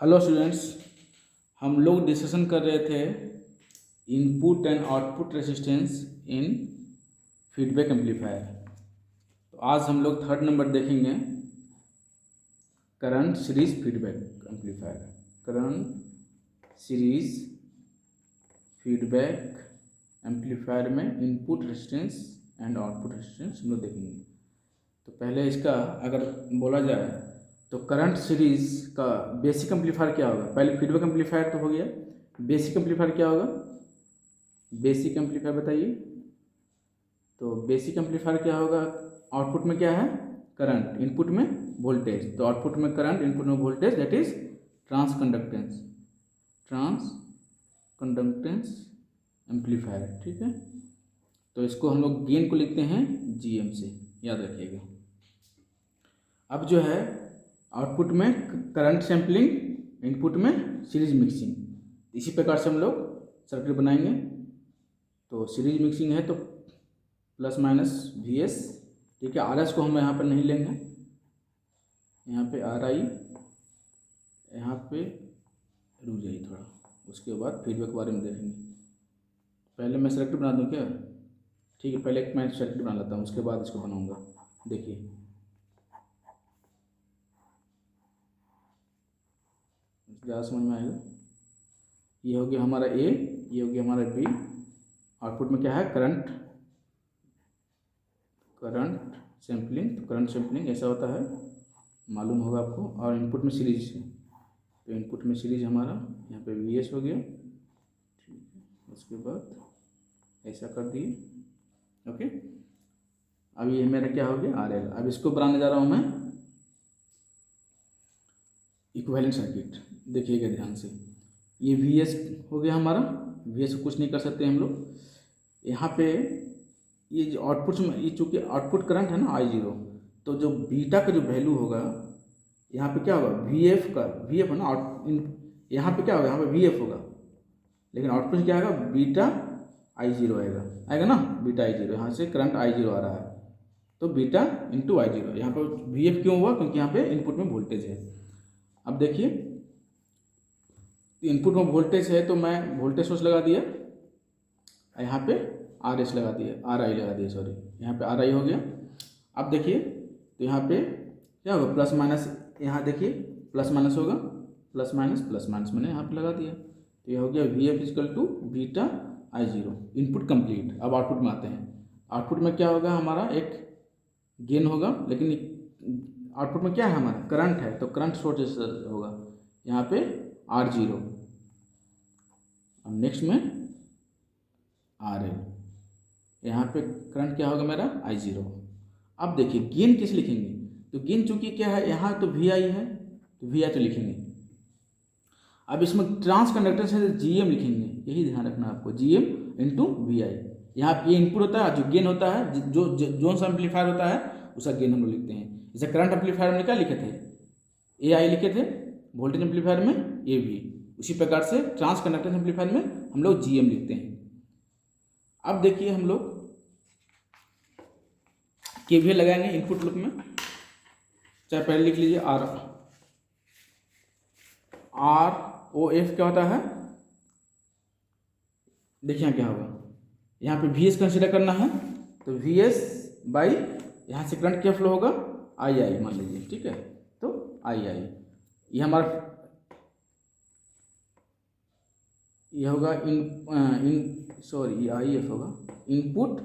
Hello students, हम लोग discussion कर रहे थे input and output resistance in feedback amplifier. तो आज हम लोग थर्ड नंबर देखेंगे current series feedback amplifier. Current series feedback amplifier में input resistance and output resistance हम लोग देखेंगे। तो पहले इसका अगर बोला जाए तो करंट सीरीज का बेसिक एम्पलीफायर क्या होगा। पहले फीडबैक एम्पलीफायर तो हो गया, बेसिक एम्पलीफायर क्या होगा। बेसिक एम्पलीफायर बताइए। तो बेसिक एम्पलीफायर क्या होगा, आउटपुट में क्या है करंट, इनपुट में वोल्टेज। तो आउटपुट में करंट, इनपुट में voltage, that is transconductance amplifier. ठीक है, तो इसको हम लोग गेन को लिखते हैं जीएम से, याद रखिएगा। अब जो है आउटपुट में करंट सैम्पलिंग, इनपुट में सीरीज मिक्सिंग, इसी प्रकार से हम लोग सर्किट बनाएंगे। तो सीरीज मिक्सिंग है तो प्लस माइनस वी एस, ठीक है। आर एस को हम यहाँ पर नहीं लेंगे, यहाँ पे आर आई, यहाँ पे रुक जाइए थोड़ा, उसके बाद फीडबैक के बारे में देखेंगे। पहले मैं सर्किट बना दूँ क्या, ठीक है। पहले मैं सर्किट बना लेता हूँ, उसके बाद इसको बनाऊँगा। देखिए ज़्यादा समझ में आएगा। ये हो गया हमारा ए, ये हो गया हमारा बी। आउटपुट में क्या है करंट सैम्पलिंग। तो करंट सैम्पलिंग ऐसा होता है, मालूम होगा आपको। और इनपुट में सीरीज है, तो इनपुट में सीरीज हमारा यहाँ पे वी एस हो गया, ठीक है। उसके बाद ऐसा कर दिए, ओके। अब ये मेरा क्या हो गया आर एल। अब इसको बनाने जा रहा हूँ मैं इक्विवेलेंट सर्किट। देखिएगा ध्यान से, ये वी एस हो गया हमारा, वी एस कुछ नहीं कर सकते हम लोग। यहाँ पे ये जो आउटपुट में, ये चूँकि आउटपुट करंट है ना आई जीरो, तो जो बीटा का जो वैल्यू होगा यहाँ पे क्या होगा वी एफ का, वी एफ है ना यहाँ पे क्या होगा, यहाँ पे वी एफ होगा, लेकिन आउटपुट क्या आएगा बीटा आई जीरो आएगा ना, बीटा आई जीरो। यहाँ से करंट आई जीरो आ रहा है, तो बीटा इंटू आई जीरो। यहाँ पर वी एफ क्यों हुआ, क्योंकि यहाँ पे इनपुट में वोल्टेज है। अब देखिए इनपुट में वोल्टेज है, तो मैं वोल्टेज सोर्स लगा दिया, यहाँ पे आर एस लगा दिया, आर आई लगा दिया, सॉरी, यहाँ पे आर आई हो गया। अब देखिए तो यहाँ पे क्या होगा प्लस माइनस, यहाँ देखिए प्लस माइनस होगा, प्लस माइनस मैंने यहाँ पे लगा दिया। तो ये हो गया V F is equal to beta I zero. Input complete. अब आउटपुट में आते हैं। आउटपुट में क्या होगा हमारा एक गेन होगा, लेकिन आउटपुट में क्या है हमारा करंट है, तो करंट सोर्स होगा यहाँ पे आर जीरो। अब नेक्स्ट में आर एल, यहाँ पे करंट क्या होगा मेरा आई जीरो। अब देखिए गेन किस लिखेंगे, तो गेन चूंकि क्या है यहाँ तो वी आई है, तो वी आई तो लिखेंगे। अब इसमें ट्रांस कंडक्टेंस है तो जी एम लिखेंगे, यही ध्यान रखना आपको, जी एम इंटू वी आई। यहाँ पे इनपुट होता है, जो गेन होता है, जो सा एम्पलीफायर होता है उसका गेन हम लोग लिखते हैं। जैसे करंट एम्पलीफायर में क्या लिखे थे, ए आई लिखे थे, वोल्टेज एम्पलीफायर में ए वी। उसी प्रकार से ट्रांस कंडक्टेंस एम्पलीफायर में हम लोग जी एम लिखते हैं। अब देखिए हम लोग केवीएल लगाएंगे इनपुट लूप में। चाहे पहले लिख लीजिए आर ओ एफ क्या होता है, देखिए यहाँ क्या होगा, यहाँ पे वी एस कंसिडर करना है, तो वी एस बाई यहाँ से करंट क्या फ्लो होगा आई आई मान लीजिए, ठीक है। तो आई आई ये हमारा ये होगा आई एफ होगा इनपुट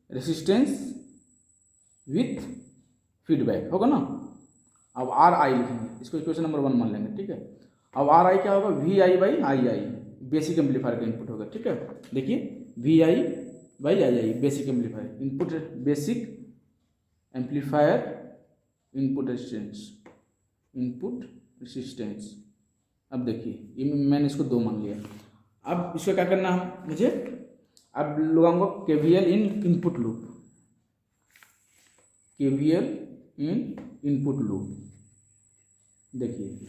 रेसिस्टेंस विथ फीडबैक होगा ना। अब आर आई लिखेंगे, इसको इक्वेशन नंबर 1 मान लेंगे, ठीक है। अब आर आई क्या होगा V I by I I, basic amplifier का इनपुट होगा, ठीक है। देखिए V I by I I basic amplifier input, basic amplifier input resistance. अब देखिए ये मैंने इसको 2 मान लिया। अब इसको क्या करना है मुझे, अब लगाऊंगा केवीएल इन इनपुट लूप, केवीएल इन इनपुट लूप। देखिए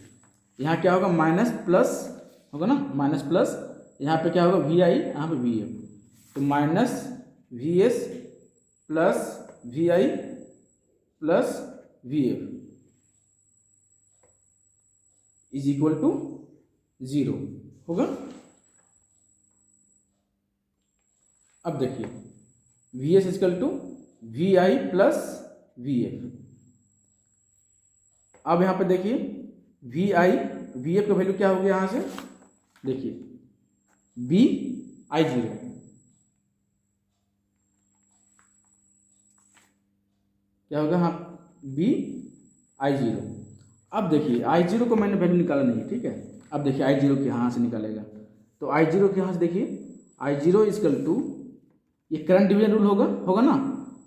यहाँ क्या होगा माइनस प्लस होगा ना, माइनस प्लस, यहाँ पे क्या होगा वी आई, यहाँ पे वी एफ, तो minus V S plus V I plus V F. Is equal to 0 होगा। अब देखिए V S is equal to V I plus V F. अब यहाँ पे देखिए वी आई वी एफ का वैल्यू क्या हो गया यहाँ से, देखिए बी आई जीरो, क्या होगा, हाँ बी आई जीरो। अब देखिए आई जीरो को मैंने वैल्यू निकाला नहीं है, ठीक है। अब देखिए आई जीरो के यहाँ से निकालेगा, तो आई जीरो के यहाँ से देखिए आई जीरो इजकल टू, ये करंट डिवीजन रूल होगा ना,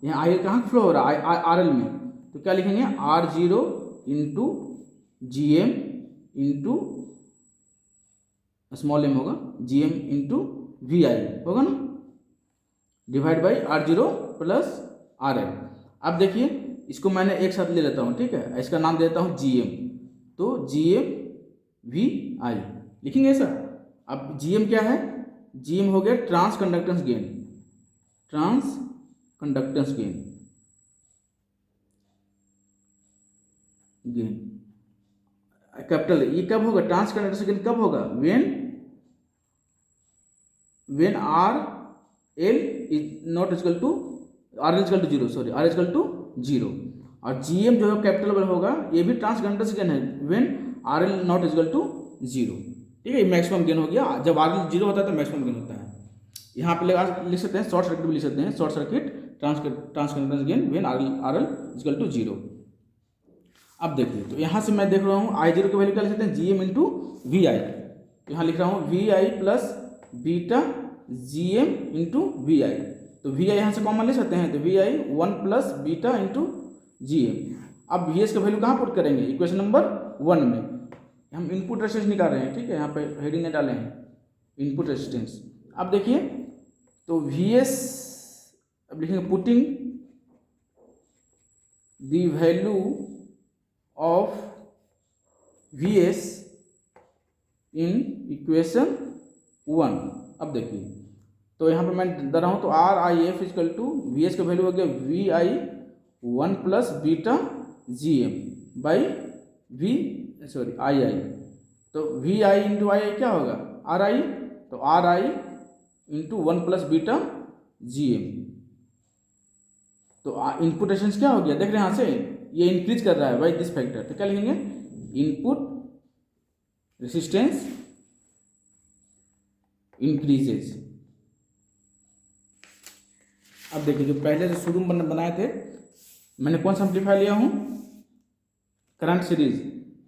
यहाँ आई कहाँ फ्लो हो रहा है आर एल में, तो क्या लिखेंगे R zero into G M into small M होगा, G M into V I होगा ना, divide by R zero plus R L. अब देखिए इसको मैंने एक साथ ले लेता हूँ, ठीक है, इसका नाम दे देता हूँ जी एम, तो जी एम वी आई लिखेंगे ऐसा। अब जी एम क्या है, जी एम हो गया transconductance gain, transconductance gain capital, ये कब होगा, ट्रांस कंडक्टेंस गेन कब होगा, when R L is not is equal to R L is equal to zero, sorry R is equal to zero. और जी एम जो है कैपिटल होगा, ये भी ट्रांस कंडक्टेंस गेन है when R L not is equal to zero, ठीक है, मैक्सिमम गेन हो गया, जब आर एल जीरो होता है तो मैक्सिमम गेन होता है। यहाँ पे लिख सकते हैं शॉर्ट सर्किट भी लिख सकते हैं, short circuit transconductance gain when R L is equal to zero. अब देखिए तो यहाँ से मैं देख रहा हूँ आई जीरो की वैल्यू क्या लिख सकते हैं, G M into V I, तो यहाँ लिख रहा हूँ V I plus beta G M into V I, तो वी आई यहाँ से कॉमन ले सकते हैं, तो V I one plus beta into G M. अब वी एस का वैल्यू कहाँ पुट करेंगे, इक्वेशन नंबर 1 में हम इनपुट रेजिस्टेंस निकाल रहे हैं, ठीक है, यहाँ पे हेडिंग में डाले हैं इनपुट रेजिस्टेंस। अब देखिए तो वी एस, अब लिखेंगे putting the value of V S in equation 1। अब देखिए तो यहाँ पे मैं दे रहा हूँ, तो R I F is equal to V S का वैल्यू हो गया V I one plus beta G M by V sorry I I, तो वी आई इंटू आई आई क्या होगा आर आई, तो R I into one plus beta G M, तो input resistance क्या हो गया, देख रहे हैं यहाँ से ये इंक्रीज कर रहा है बाई दिस फैक्टर, तो क्या लिखेंगे इनपुट रेजिस्टेंस इंक्रीजेज। अब देखिए जो पहले जो शुरू में बनाए थे, मैंने कौन सा एम्पलीफायर लिया हूँ, करंट सीरीज।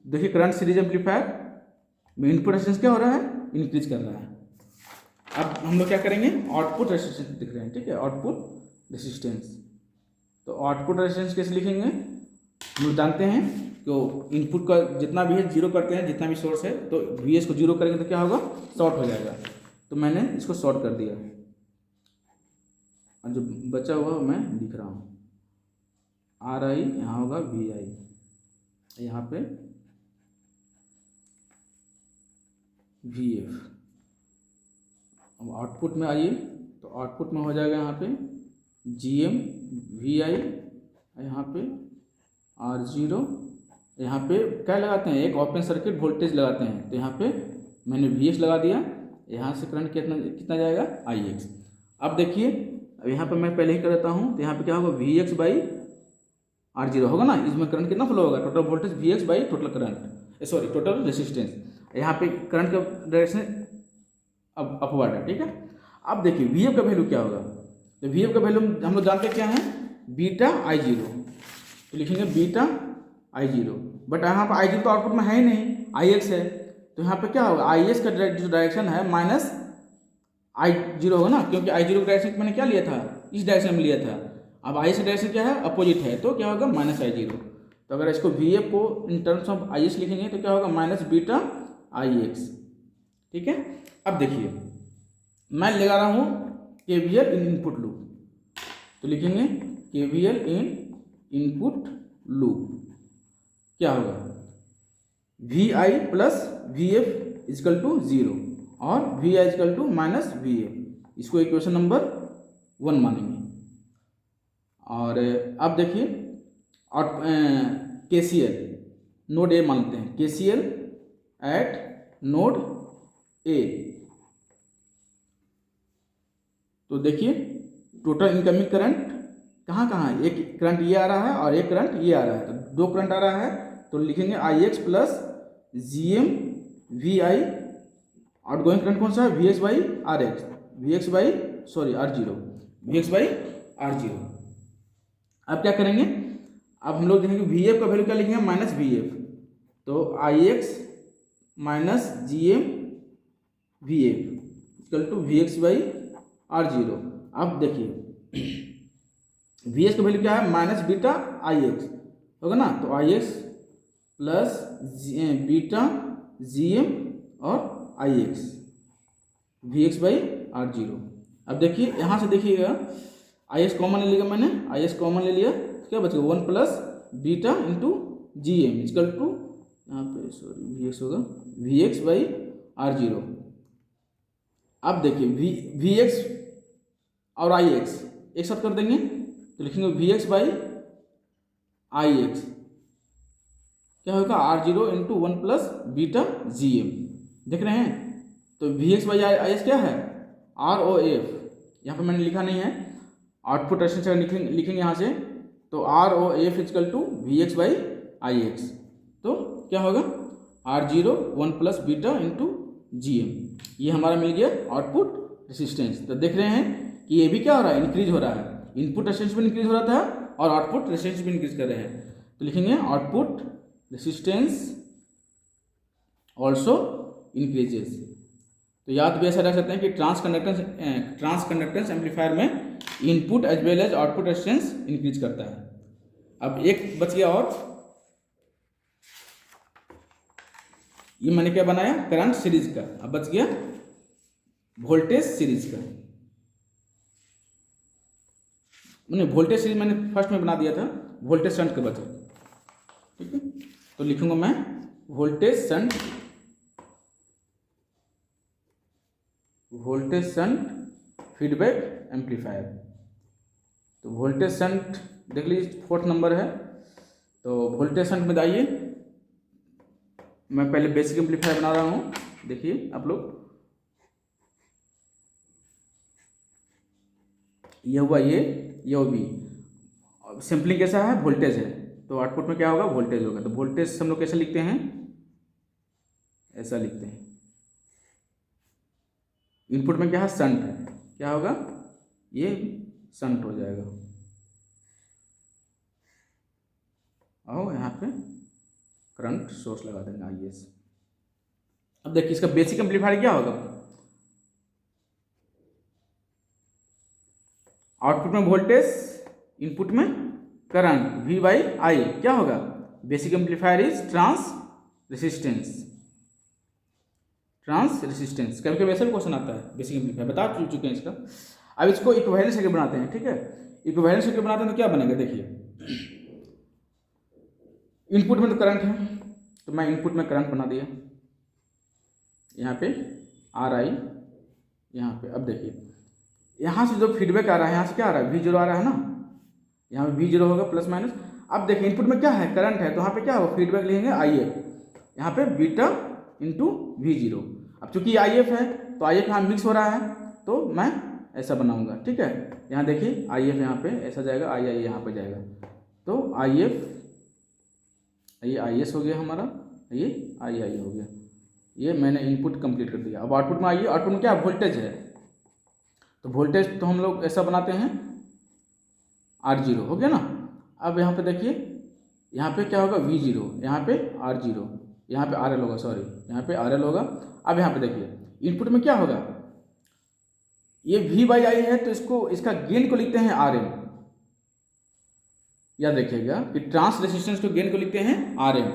देखिए करंट सीरीज एम्पलीफायर में इनपुट रेजिस्टेंस क्या हो रहा है, इंक्रीज कर रहा है। अब हम लोग क्या करेंगे, आउटपुट रेजिस्टेंस दिख रहे हैं, ठीक है, आउटपुट रेजिस्टेंस, तो आउटपुट रेजिस्टेंस कैसे लिखेंगे, हम लोग जानते हैं तो इनपुट का जितना भी है जीरो करते हैं, जितना भी सोर्स है, तो वी एस को जीरो करेंगे तो क्या होगा, शॉर्ट हो जाएगा, तो मैंने इसको शॉर्ट कर दिया, और जो बचा हुआ मैं लिख रहा हूँ आर आई, यहाँ होगा वी आई, यहाँ पे वी एफ। अब आउटपुट में आइए, तो आउटपुट में हो जाएगा यहाँ पे जी एम वी आई, यहाँ पे आर जीरो, यहाँ पे क्या लगाते हैं, एक ओपन सर्किट वोल्टेज लगाते हैं, तो यहाँ पे मैंने वी एक्स लगा दिया, यहाँ से करंट कितना कितना जाएगा आई एक्स। अब देखिए अब यहाँ पे मैं पहले ही कर देता हूँ, तो यहाँ पे क्या होगा V X by R zero होगा ना, इसमें करंट कितना फ्लो होगा, total voltage V X by total current, sorry total resistance, यहाँ पे करंट का डायरेक्शन अब अपवर्ड है, ठीक है। अब देखिए वी एफ का वैल्यू क्या होगा, तो वी एफ का वैल्यू हम लोग जानते क्या है, बीटा आई जीरो, तो लिखेंगे बीटा आई जीरो, बट यहाँ पर आई जीरो तो आउटपुट में है ही नहीं, आई एक्स है, तो यहाँ पे क्या होगा आई एस का जो डायरेक्शन है माइनस आई जीरो होगा ना, क्योंकि आई जीरो का डायरेक्शन मैंने क्या लिया था, इस डायरेक्शन में लिया था। अब आई एस का डायरेक्शन क्या है, अपोजिट है, तो क्या होगा माइनस आई जीरो। तो अगर इसको वी एफ को in terms of I S लिखेंगे तो क्या होगा माइनस बीटा आई एक्स, ठीक है। अब देखिए मैं लगा रहा हूँ के V L in input loop, तो लिखेंगे के V L in input loop, क्या होगा V I plus V F is equal to zero और V I equal to minus V F, इसको इक्वेशन नंबर 1 मानेंगे। और अब देखिए और के सी एल नोड ए मानते हैं, K C L at node A. तो देखिए टोटल इनकमिंग करंट कहाँ कहाँ है, एक करंट ये आ रहा है और एक करंट ये आ रहा है, तो दो करंट आ रहा है, तो लिखेंगे I X plus G M V I. Out going current कौन सा है, V X by R X, V X by sorry R zero, V X by R zero. अब क्या करेंगे, अब हम लोग देखेंगे वी एफ का वैल्यू क्या लिखेंगे, माइनस वी एफ, तो I X minus G M V F equal to V X by R zero. अब देखिए वी एक्स का वैल्यू क्या है, माइनस बीटा आई एक्स होगा ना, तो I X plus beta G M और I X V X by R zero. अब देखिए यहाँ से देखिएगा आई एक्स कॉमन ले लिया मैंने, आई एक्स कॉमन ले लिया, क्या बचेगा one plus beta into G M equal to, यहाँ पे सॉरी वी एक्स होगा V X by R zero. अब देखिए वी एक्स और आई एक्स एक साथ कर देंगे, तो लिखेंगे V X by I X, क्या होगा R zero into one plus beta G M. देख रहे हैं, तो V X by I X क्या है, आर ओ एफ, यहाँ पे मैंने लिखा नहीं है, आउटपुट रेजिस्टेंस लिखेंगे यहाँ से, तो R O F equal to V X by I X, तो क्या होगा R zero one plus beta into G M. ये हमारा मिल गया आउटपुट रेजिस्टेंस। तो देख रहे हैं कि ये भी क्या हो रहा है, इंक्रीज हो रहा है, इनपुट रेजिस्टेंस भी इंक्रीज हो रहा था और आउटपुट रेजिस्टेंस भी इंक्रीज कर रहे हैं, तो लिखेंगे आउटपुट रेजिस्टेंस ऑल्सो इंक्रीजेस। तो याद भी ऐसा रख सकते हैं कि ट्रांस कंडक्टेंस एम्पलीफायर में input as well as output resistance increase करता है। अब एक बच गया और, ये मैंने क्या बनाया करंट सीरीज का, अब बच गया वोल्टेज सीरीज का। मैंने वोल्टेज सीरीज मैंने फर्स्ट में बना दिया था, वोल्टेज शंट के बचा, ठीक है, तो लिखूंगा मैं वोल्टेज शंट फीडबैक एम्पलीफायर। तो वोल्टेज शंट देख लीजिए फोर्थ नंबर है, तो वोल्टेज शंट में आइए, मैं पहले बेसिक एम्पलीफायर बना रहा हूँ, देखिए आप लोग, ये हुआ ये भी सैम्पलिंग कैसा है, वोल्टेज है, तो आउटपुट में क्या होगा वोल्टेज होगा। तो वोल्टेज हम लोग कैसे लिखते हैं, ऐसा लिखते हैं, इनपुट में क्या है शंट है, क्या होगा ये शंट हो जाएगा, और यहाँ पे करंट सोर्स लगा देंगे आई एस। अब देखिए इसका बेसिक एम्पलीफायर क्या होगा, आउटपुट में वोल्टेज, इनपुट में करंट V बाई आई, क्या होगा basic amplifier is transresistance. कभी कभी ऐसा भी क्वेश्चन आता है बेसिक एम्पलीफायर, बता चुके हैं इसका। अब इसको इक्विवेलेंट सर्किट बनाते हैं, ठीक है, इक्विवेलेंट सर्किट बनाते हैं तो क्या बनेगा, देखिए इनपुट में तो करंट है, तो मैं इनपुट में करंट बना दिया, यहाँ पे आर आई, यहाँ पे। अब देखिए यहाँ से जो फीडबैक आ रहा है, यहाँ से क्या आ रहा है वी जीरो आ रहा है ना, यहाँ पे वी जीरो होगा प्लस माइनस। अब देखिए इनपुट में क्या है करंट है, तो यहाँ पे क्या होगा फीडबैक लिखेंगे आई एफ, यहाँ पे बीटा इंटू वी जीरो। अब चूंकि आई एफ है तो आई एफ यहाँ मिक्स हो रहा है, तो मैं ऐसा बनाऊंगा, ठीक है, यहाँ देखिए आई एफ यहाँ पे ऐसा जाएगा, आई आई यहाँ पे जाएगा, तो आई एफ, ये आई एस हो गया हमारा, ये आई आई हो गया, ये मैंने इनपुट कंप्लीट कर दिया। अब आउटपुट में आइए, आउटपुट में क्या वोल्टेज है, तो वोल्टेज तो हम लोग ऐसा बनाते हैं आर जीरो हो गया ना। अब यहाँ पे देखिए यहाँ पे क्या होगा वी जीरो, यहाँ पे आर जीरो, यहाँ पे आर एल होगा, सॉरी यहाँ पे आर एल होगा। अब यहाँ पे देखिए इनपुट में क्या होगा, ये वी बाई आई है, तो इसको इसका गेन को लिखते हैं आर एम, याद रखिएगा कि ट्रांस रेजिस्टेंस को गेन को लिखते हैं आर एम,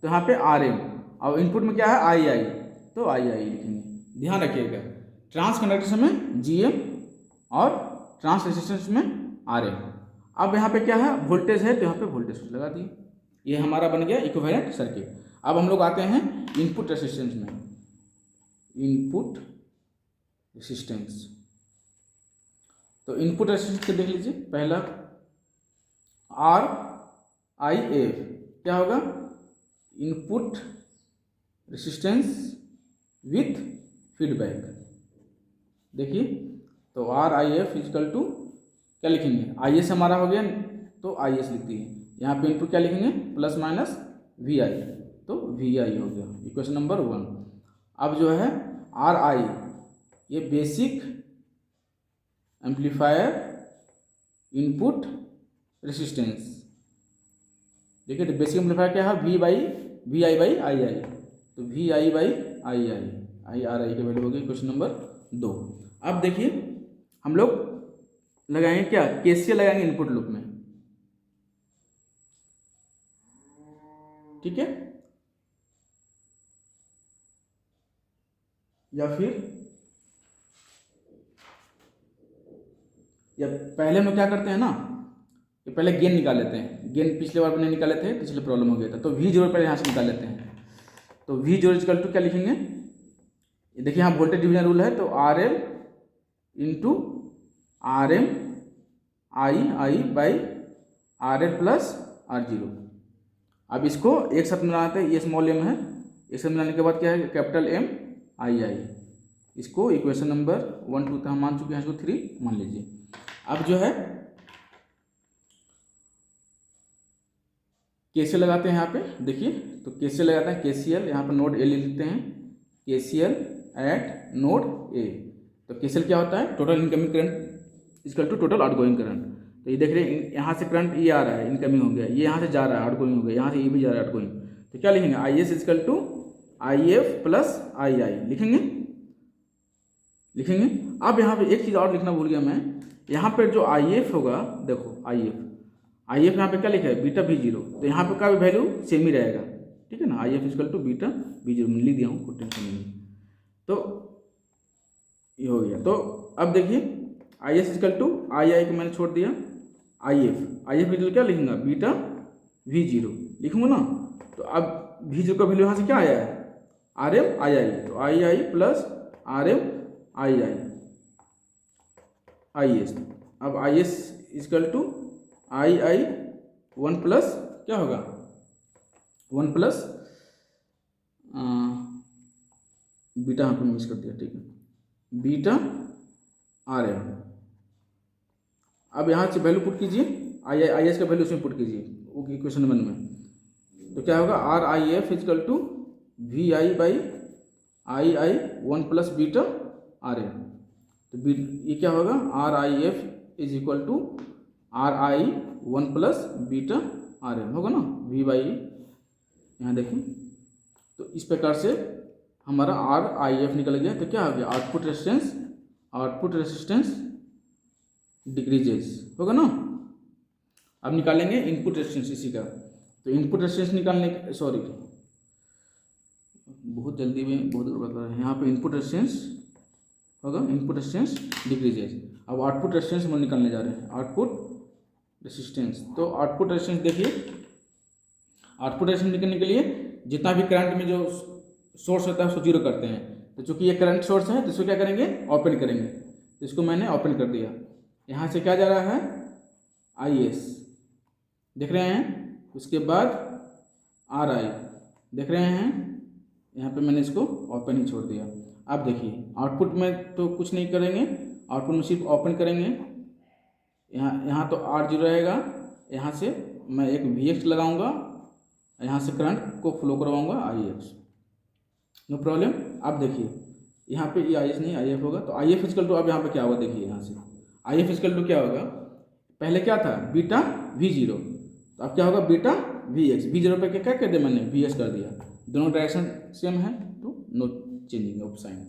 तो यहाँ पे आर एम, और इनपुट में क्या है आई आई, तो आई आई लिखेंगे। ध्यान रखिएगा ट्रांस कंडक्टेंस में जी एम और ट्रांस रेजिस्टेंस में आर एम। अब यहाँ पे क्या है वोल्टेज है, तो यहाँ पे वोल्टेज लगा दिए, ये हमारा बन गया इक्विवेलेंट सर्किट। अब हम लोग आते हैं इनपुट रेजिस्टेंस में, इनपुट रेजिस्टेंस, तो इनपुट रेजिस्टेंस को देख लीजिए, पहला आर आई एफ क्या होगा, इनपुट रेसिस्टेंस विथ फीडबैक। देखिए तो R I F is equal to क्या लिखेंगे, आई एस हमारा हो गया तो आई एस लिख दिए, यहाँ पे इनटू क्या लिखेंगे प्लस माइनस वी आई, तो वी आई हो गया इक्वेशन नंबर 1। अब जो है आर आई ये बेसिक एम्पलीफायर इनपुट रेसिस्टेंस। देखिए तो बेसिक एम्पलीफायर क्या है, we I by I I, तो V I by I I, I R I की वैल्यू हो गई क्वेश्चन नंबर 2। अब देखिए हम लोग लगाएंगे क्या, केसीएल लगाएंगे इनपुट लूप में, ठीक है, या पहले हम क्या करते हैं ना, ये पहले गेन निकाल लेते हैं, गेन पिछले बार नहीं निकाले थे, पिछले प्रॉब्लम हो गया था, तो वी जीरो पहले यहाँ से निकाल लेते हैं। तो वी जीरो इक्वल टू क्या लिखेंगे, देखिए यहाँ वोल्टेज डिवीजन रूल है, तो R L into R M I I by R L plus R zero. अब इसको एक साथ मिलाते हैं, ये स्मॉल एम है, एक साथ मिलाने के बाद क्या है कैपिटल एम आई आई, इसको इक्वेशन नंबर 1 2 हम मान चुके हैं, इसको 3 मान लीजिए। अब जो है केसीएल लगाते हैं यहाँ पे, देखिए तो केसीएल लगाते हैं, केसीएल यहाँ पर नोड ए लिखते हैं, केसीएल एट नोड ए। तो केसीएल क्या होता है, total incoming current equal to total outgoing current. तो ये देख रहे हैं यहाँ से करंट ये आ रहा है, इनकमिंग हो गया, ये यहाँ से जा रहा है आउटगोइंग हो गया, यहाँ से ये भी जा रहा है आउटगोइंग, तो क्या लिखेंगे I S equal to I F plus I I लिखेंगे। अब यहाँ पे एक चीज़ और लिखना भूल गया मैं, यहाँ पर जो आई एफ होगा, देखो आई एफ यहाँ पे क्या लिखा है बीटा वी जीरो, तो यहाँ पे का भी वैल्यू सेम ही रहेगा, ठीक है ना, I F equal to beta V zero लिख दिया हूँ, कोई टेंशन नहीं। तो ये हो गया। तो अब देखिए आई एस इक्वल टू आई आई को मैंने छोड़ दिया, आई एफ क्या लिखूंगा बीटा वी जीरो लिखूंगा ना, तो अब वी जीरो का वैल्यू यहाँ से क्या आया है आर एम आई आई, तो I I plus R M I I I S. अब I S equal to I I 1 plus क्या होगा 1 प्लस बीटा यहाँ पर मिस कर दिया, ठीक है, बीटा आर एम। अब यहाँ से वैल्यू पुट कीजिए, आई एस का वैल्यू उसमें पुट कीजिए ओके क्वेश्चन नंबर में, तो क्या होगा R I F is equal to V I by I I 1 plus beta R M. तो ये क्या होगा R I F is equal to R I 1 plus beta R M होगा ना, वी बाई यहाँ देखें, तो इस प्रकार से हमारा आर आई एफ निकल गया। तो क्या हो गया आउटपुट रेसिस्टेंस डिक्रीजेस होगा ना। अब निकालेंगे इनपुट रेसिस्टेंस इसी का, तो इनपुट रेसिस्टेंस निकालने सॉरी बहुत जल्दी में बहुत गड़बड़ है, यहाँ पे इनपुट रेसिस्टेंस होगा, इनपुट रेसिस्टेंस डिक्रीजेस। अब आउटपुट रेसिस्टेंस हम निकालने जा रहे हैं, आउटपुट रेसिस्टेंस। तो आउटपुट रेसिस्टेंस देखिए, आउटपुट रेसिस्टेंस निकालने के लिए जितना भी करंट में जो सोर्स होता है उसको जीरो करते हैं, तो चूंकि ये करंट सोर्स है तो इसको क्या करेंगे ओपन करेंगे, तो इसको मैंने ओपन कर दिया। यहाँ से क्या जा रहा है आई एस देख रहे हैं, उसके बाद आर आई देख रहे हैं, यहाँ पे मैंने इसको ओपन ही छोड़ दिया। अब देखिए आउटपुट में तो कुछ नहीं करेंगे, आउटपुट में सिर्फ ओपन करेंगे, यहाँ तो आर जीरो रहेगा, यहाँ से मैं एक वी एक्स लगाऊंगा, यहाँ से करंट को फ्लो करवाऊंगा आई एक्स, नो प्रॉब्लम। अब देखिए यहाँ पे ये आई एस नहीं आई एफ होगा, तो आई एफ इक्वल टू अब यहाँ पे क्या होगा देखिए, यहाँ से आई एफ इक्वल टू क्या होगा, पहले क्या था बीटा वी जीरो, तो अब क्या होगा beta V x, we zero पे क्या कर दिया मैंने वी एक्स कर दिया, दोनों डायरेक्शन सेम है तो नो चेंजिंग ऑफ साइन,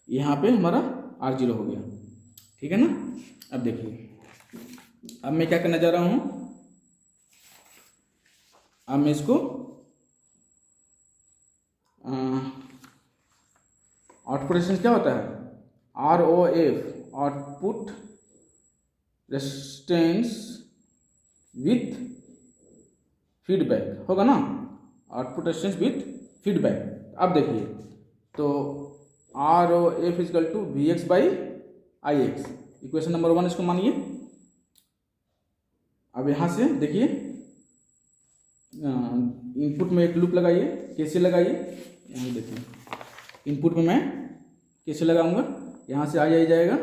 यहाँ पे हमारा आर जीरो हो गया, ठीक है ना। अब देखिए अब मैं क्या करने जा रहा हूँ, अब मैं इसको आउटपुट रेजिस्टेंस क्या होता है R O F, output resistance with feedback होगा ना, आउटपुट रेजिस्टेंस विथ फीडबैक। अब देखिए तो R O F is equal to V X by I X, equation number 1 इसको मानिए। अब यहाँ से देखिए इनपुट में एक लूप लगाइए, केसीएल लगाइए, यहाँ देखिए इनपुट में मैं कैसे लगाऊंगा, यहाँ से आई जाएगा,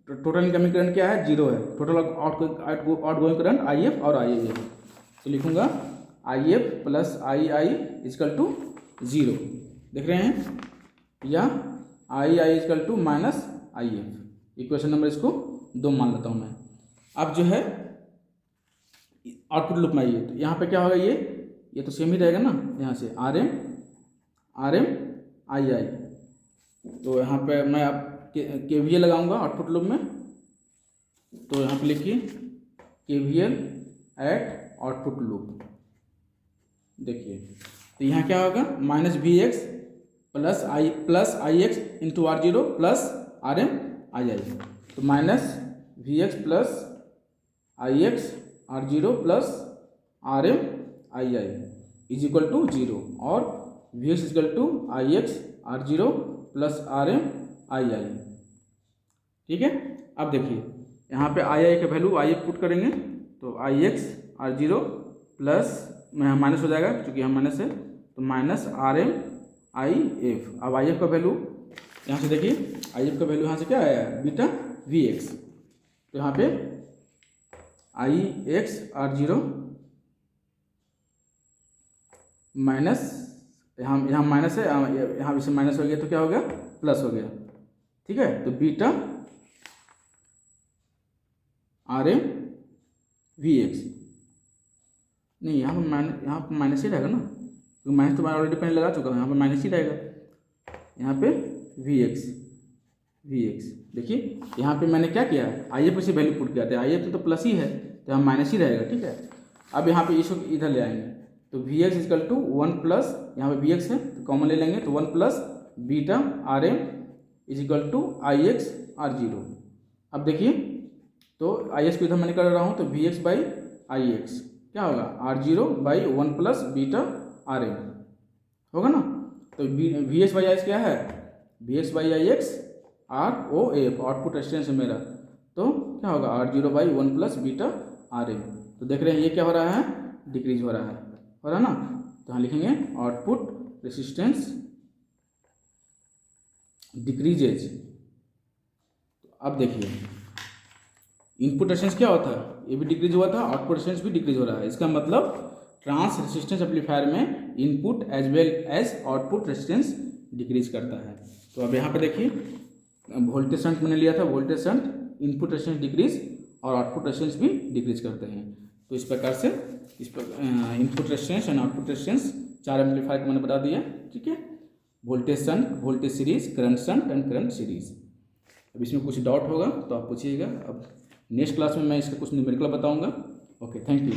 टोटल इनकमिंग करंट क्या है, 0 है, total outgoing current I F और आई है, तो लिखूंगा I F plus I equal to 0, देख रहे हैं, या I equal to minus I F. Equation number इसको 2 मान लेता हूँ मैं। अब जो है आउटपुट लूप में आइए, तो यहाँ पे क्या होगा, ये तो सेम ही रहेगा ना, यहाँ से आर एम आई, तो यहाँ पे मैं अब KVL लगाऊंगा आउटपुट लूप में, तो यहाँ पे लिखिए KVL एट आउटपुट लूप, देखिए तो यहाँ क्या होगा, माइनस VX प्लस आई x into R0 plus RMII, तो minus VX plus IX R0 plus RMII is equal to 0, और VX is equal to IX R0 plus RMII, ठीक है। अब देखिए यहाँ पे आई का वैल्यू आई पुट करेंगे, तो IX R0 प्लस में माइनस हो जाएगा क्योंकि हम माइनस है, तो माइनस RMIF। अब IF का वैल्यू यहाँ से देखिए, IF का वैल्यू यहाँ से क्या आया, बीटा VX, तो यहाँ पे IX R0 माइनस, यहाँ माइनस है, यहाँ से माइनस हो गया तो क्या हो गया, प्लस हो गया, ठीक है। तो बीटा RMVX, नहीं यहाँ पर माइनस ही रहेगा ना, क्योंकि माइनस तो मैं ऑलरेडी पहले लगा चुका हूँ, यहाँ पर माइनस ही रहेगा, यहाँ पे VX देखिए, यहाँ पे मैंने क्या किया, IF से वैल्यू पुट किया था, IF तो प्लस ही है, तो यहाँ माइनस ही रहेगा, ठीक है। अब यहाँ पे इसको इधर ले आएंगे, तो VX इजकल टू 1 प्लस, यहाँ पे VX है तो कॉमन ले लेंगे, तो 1 plus beta RM is equal to IX R0। अब देखिए, तो IX को इधर मैंने कर रहा हूँ, तो VX बाई IX क्या होगा, R0 by 1 plus beta RM होगा ना, तो VX बाई IX क्या है, VX by IX ROF, output resistance है मेरा, तो क्या होगा R0 by 1 plus beta RM। तो देख रहे हैं ये क्या हो रहा है, डिक्रीज हो रहा है ना, तो यहाँ लिखेंगे आउटपुट रेजिस्टेंस डिक्रीजेज। अब देखिए इनपुट रेजिस्टेंस क्या होता है, ये भी डिक्रीज हुआ था, आउटपुट रेजिस्टेंस भी डिक्रीज हो रहा है, इसका मतलब ट्रांस रेजिस्टेंस एम्पलीफायर में input as well as output resistance decrease करता है। तो अब यहाँ पे देखिए वोल्टेज शंट मैंने लिया था, voltage shunt input resistance decrease और आउटपुट रेजिस्टेंस भी डिक्रीज करते हैं। तो इस प्रकार से input resistance and output resistance 4 amplifier को मैंने बता दिया, ठीक है। Voltage shunt, voltage series, current shunt and current series. अब इसमें कुछ डाउट होगा तो आप पूछिएगा, अब नेक्स्ट क्लास में मैं इसका कुछ न्यूमेरिकल बताऊंगा। Okay, thank you.